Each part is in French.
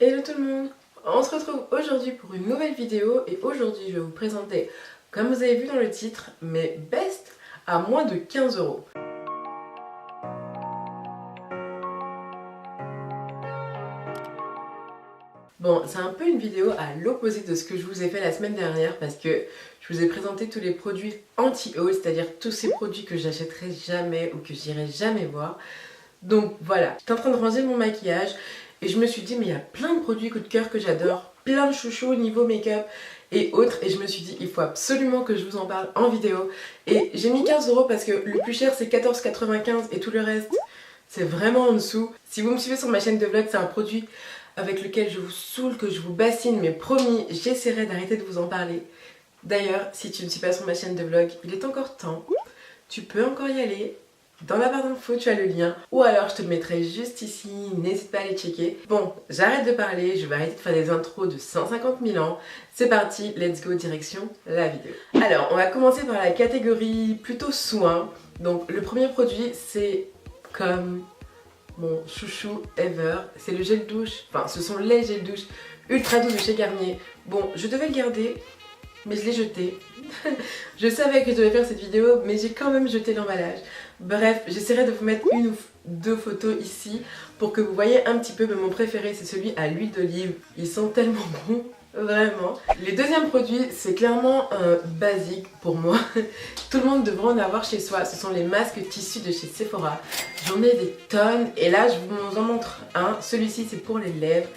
Hello tout le monde, on se retrouve aujourd'hui pour une nouvelle vidéo et aujourd'hui je vais vous présenter, comme vous avez vu dans le titre, mes best à moins de 15 euros. Bon, c'est un peu une vidéo à l'opposé de ce que je vous ai fait la semaine dernière parce que je vous ai présenté tous les produits anti-haul, c'est-à-dire tous ces produits que j'achèterai jamais ou que j'irai jamais voir. Donc voilà, j'étais en train de ranger mon maquillage et je me suis dit mais il y a plein de produits coup de cœur que j'adore, plein de chouchous au niveau make-up et autres, et je me suis dit il faut absolument que je vous en parle en vidéo. Et j'ai mis 15 euros parce que le plus cher c'est 14,95 et tout le reste c'est vraiment en dessous. Si vous me suivez sur ma chaîne de vlog, c'est un produit avec lequel je vous saoule, que je vous bassine, mais promis, j'essaierai d'arrêter de vous en parler. D'ailleurs, si tu ne suis pas sur ma chaîne de vlog, il est encore temps, tu peux encore y aller. Dans la barre d'infos, tu as le lien, ou alors je te le mettrai juste ici, n'hésite pas à aller checker. Bon, j'arrête de parler, je vais arrêter de faire des intros de 150 000 ans. C'est parti, let's go, direction la vidéo. Alors, on va commencer par la catégorie plutôt soins. Donc, le premier produit, c'est comme mon chouchou ever, c'est le gel douche, enfin, ce sont les gels douche ultra doux de chez Garnier. Bon, je devais le garder, mais je l'ai jeté. Je savais que je devais faire cette vidéo, mais j'ai quand même jeté l'emballage. Bref, j'essaierai de vous mettre une ou deux photos ici pour que vous voyez un petit peu, mais mon préféré c'est celui à l'huile d'olive. Ils sont tellement bons, vraiment. Les deuxièmes produits, c'est clairement basique pour moi. Tout le monde devrait en avoir chez soi. Ce sont les masques tissus de chez Sephora. J'en ai des tonnes et là je vous en montre un. Celui-ci c'est pour les lèvres.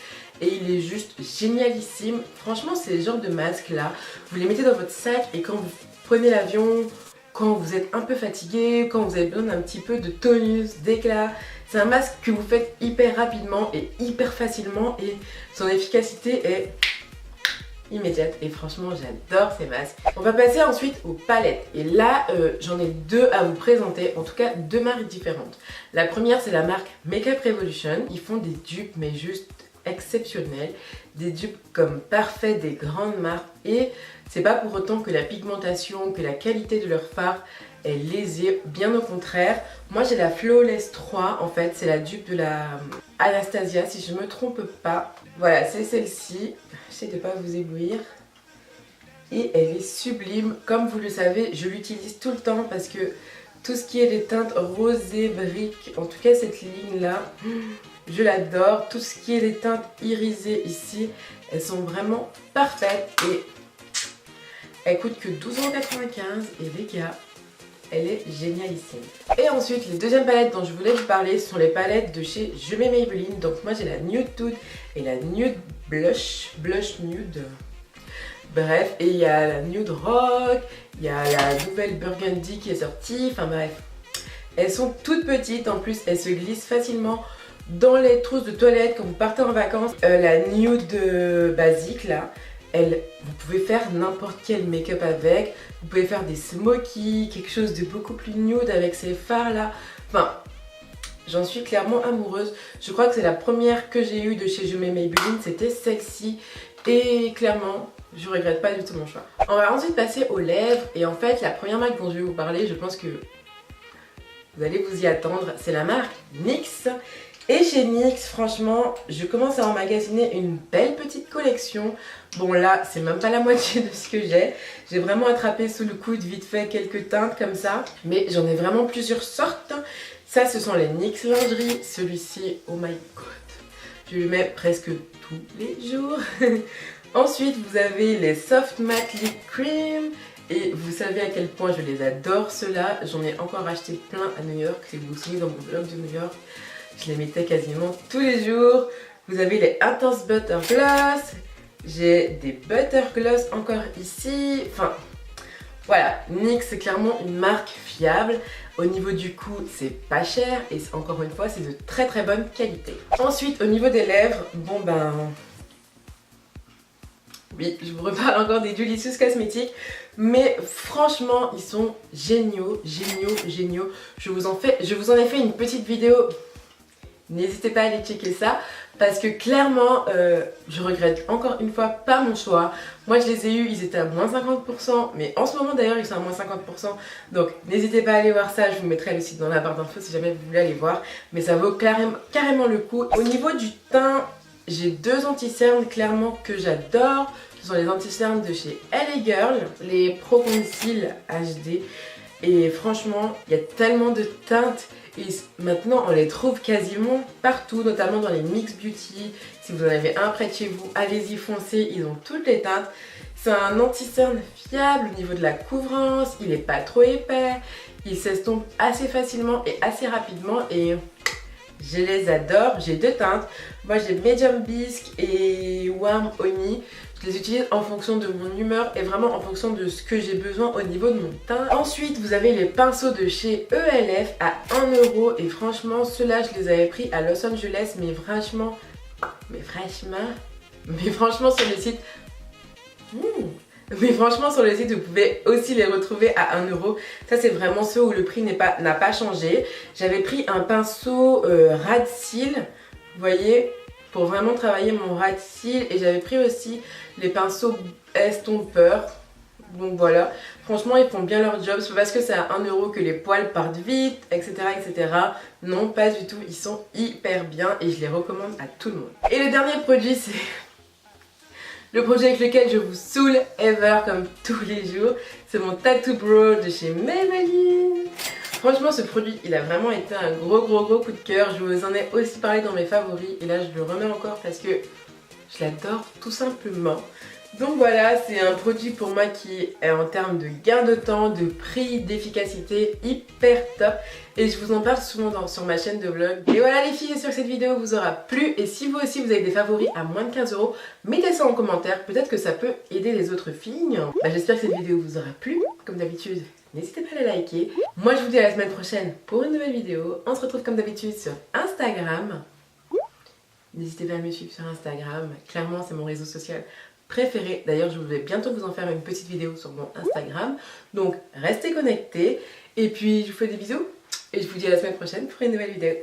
Et il est juste génialissime. Franchement, c'est le genre de masque là. Vous les mettez dans votre sac et quand vous prenez l'avion, quand vous êtes un peu fatigué, quand vous avez besoin d'un petit peu de tonus, d'éclat, c'est un masque que vous faites hyper rapidement et hyper facilement et son efficacité est immédiate et franchement j'adore ces masques. On va passer ensuite aux palettes et là j'en ai deux à vous présenter, en tout cas deux marques différentes. La première c'est la marque Makeup Revolution. Ils font des dupes mais juste exceptionnels, des dupes comme parfait des grandes marques et c'est pas pour autant que la pigmentation, que la qualité de leur fard est lésée, bien au contraire. Moi j'ai la Flawless 3 en fait, c'est la dupe de la Anastasia si je me trompe pas. Voilà, c'est celle-ci, j'essaie de pas vous éblouir. Et elle est sublime, comme vous le savez, je l'utilise tout le temps parce que tout ce qui est les teintes rosées, briques, en tout cas cette ligne là, je l'adore. Tout ce qui est les teintes irisées ici, elles sont vraiment parfaites et elle coûte que 12,95 € et les gars, elle est génialissime. Et ensuite, les deuxièmes palettes dont je voulais vous parler sont les palettes de chez Je mets Maybelline. Donc moi j'ai la Nude Tude et la Nude Blush Nude. Bref, et il y a la Nude Rock, il y a la nouvelle Burgundy qui est sortie, enfin bref. Elles sont toutes petites, en plus elles se glissent facilement dans les trousses de toilette quand vous partez en vacances. La Nude basique là, vous pouvez faire n'importe quel make-up avec. Vous pouvez faire des smokies, quelque chose de beaucoup plus nude avec ces fards là. Enfin, j'en suis clairement amoureuse. Je crois que c'est la première que j'ai eue de chez Je mets Maybelline, c'était celle-ci. Et clairement, je regrette pas du tout mon choix. On va ensuite passer aux lèvres. Et en fait, la première marque dont je vais vous parler, je pense que vous allez vous y attendre, c'est la marque NYX. Et chez NYX, franchement, je commence à emmagasiner une belle petite collection. Bon là, c'est même pas la moitié de ce que j'ai. J'ai vraiment attrapé sous le coude vite fait quelques teintes comme ça. Mais j'en ai vraiment plusieurs sortes. Ça, ce sont les NYX lingerie. Celui-ci, oh my god, je le mets presque tous les jours. Ensuite, vous avez les Soft Matte Lip Cream. Et vous savez à quel point je les adore ceux-là. J'en ai encore acheté plein à New York. Si vous vous souvenez dans mon vlog de New York, je les mettais quasiment tous les jours. Vous avez les Intense Butter Gloss. J'ai des Butter Gloss encore ici. Enfin, voilà. NYX, c'est clairement une marque fiable. Au niveau du coût, c'est pas cher. Et encore une fois, c'est de très très bonne qualité. Ensuite, au niveau des lèvres, bon ben... oui, je vous reparle encore des Delicious Cosmetics, mais franchement, ils sont géniaux, géniaux, géniaux. Je vous en ai fait une petite vidéo. N'hésitez pas à aller checker ça parce que clairement, je regrette encore une fois pas mon choix. Moi, je les ai eus, ils étaient à moins 50%, mais en ce moment d'ailleurs, ils sont à moins 50%. Donc, n'hésitez pas à aller voir ça. Je vous mettrai le site dans la barre d'infos si jamais vous voulez aller voir. Mais ça vaut carrément le coup. Au niveau du teint, j'ai deux anti-cernes clairement que j'adore. Ce sont les anti-cernes de chez LA Girl, les Pro Conceal HD. Et franchement, il y a tellement de teintes et maintenant on les trouve quasiment partout, notamment dans les Mix Beauty. Si vous en avez un près de chez vous, allez-y, foncez, ils ont toutes les teintes. C'est un anti-cerne fiable au niveau de la couvrance, il n'est pas trop épais, il s'estompe assez facilement et assez rapidement et je les adore. J'ai deux teintes, moi j'ai Medium Bisque et Warm Honey. Je les utilise en fonction de mon humeur et vraiment en fonction de ce que j'ai besoin au niveau de mon teint. Ensuite, vous avez les pinceaux de chez ELF à 1€ et franchement, ceux-là, je les avais pris à Los Angeles, mais franchement sur le site... Mais franchement sur le site vous pouvez aussi les retrouver à 1€. Ça c'est vraiment ceux où le prix n'a pas changé. J'avais pris un pinceau ras de cils, vous voyez, pour vraiment travailler mon ras de cils. Et j'avais pris aussi les pinceaux estompeurs. Donc voilà, franchement ils font bien leur job. C'est parce que c'est à 1€ que les poils partent vite, etc. Non, pas du tout, ils sont hyper bien et je les recommande à tout le monde. Et le dernier produit c'est... le produit avec lequel je vous saoule ever comme tous les jours, c'est mon Tattoo Brow de chez Maybelline. Franchement ce produit il a vraiment été un gros coup de cœur. Je vous en ai aussi parlé dans mes favoris et là je le remets encore parce que je l'adore tout simplement. Donc voilà, c'est un produit pour moi qui est en termes de gain de temps, de prix, d'efficacité hyper top. Et je vous en parle souvent sur ma chaîne de vlog. Et voilà les filles, j'espère que cette vidéo vous aura plu. Et si vous aussi vous avez des favoris à moins de 15€, mettez ça en commentaire. Peut-être que ça peut aider les autres filles. J'espère que cette vidéo vous aura plu. Comme d'habitude, n'hésitez pas à la liker. Moi je vous dis à la semaine prochaine pour une nouvelle vidéo. On se retrouve comme d'habitude sur Instagram. N'hésitez pas à me suivre sur Instagram. Clairement c'est mon réseau social préféré. D'ailleurs je vais bientôt vous en faire une petite vidéo sur mon Instagram. Donc restez connectés. Et puis je vous fais des bisous. Et je vous dis à la semaine prochaine pour une nouvelle vidéo.